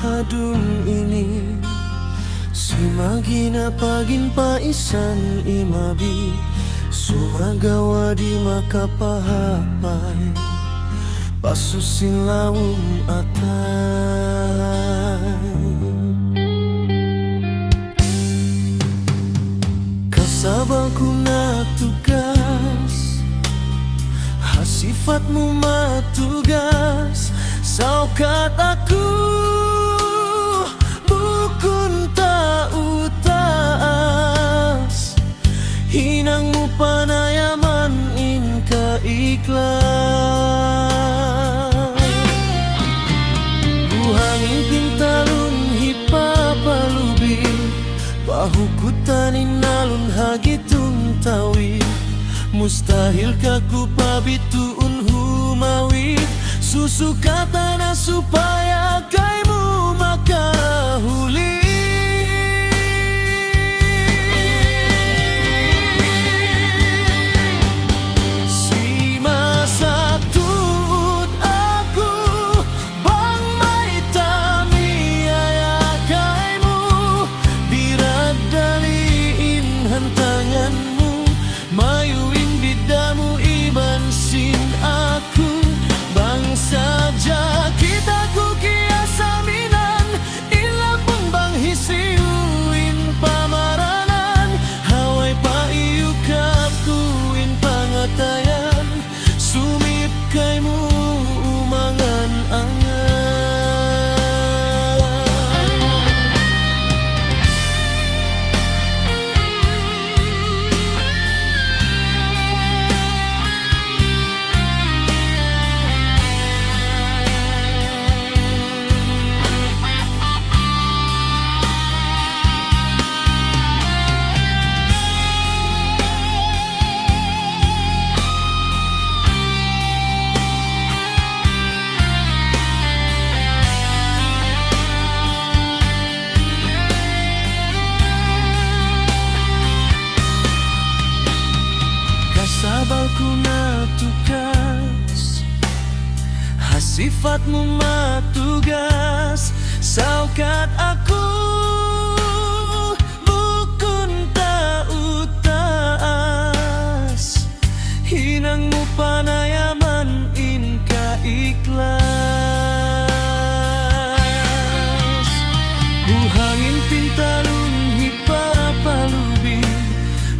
Adun ini Simagina pagin paisan imabi Sumagawa di makapahapay Pasusin lawum atay Kasabangku na tugas Hasifatmu matugas Saukat aku Bukun tak utaas Hinangmu panayaman inka ikhlas Buhangin pintalun hipapalubi Pahukutanin nalun hagitung tawi Mustahil kaku pabituun humawi Susu katana supaya kaimu makahuli Si masa tut aku Bang maitami ayah kaimu Birat daliin hantanganmu Mayuin bidamu iban sin aku saja kita ku kiasa minan Ilang pun bang hisiuin pamaranan Hawai pa iukap kuin pangatayan Sumip kaimu umangan Sabalku na tugas Hasifatmu matugas Saukat aku Bukun tak utaas Hinangmu panayaman inka ikhlas Buhangin pintalun hipapalubi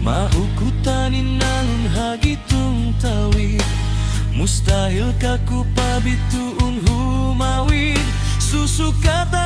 Mahukutanin nalun hagitung tawi Mustahil kaku pabituun humawid Susu kata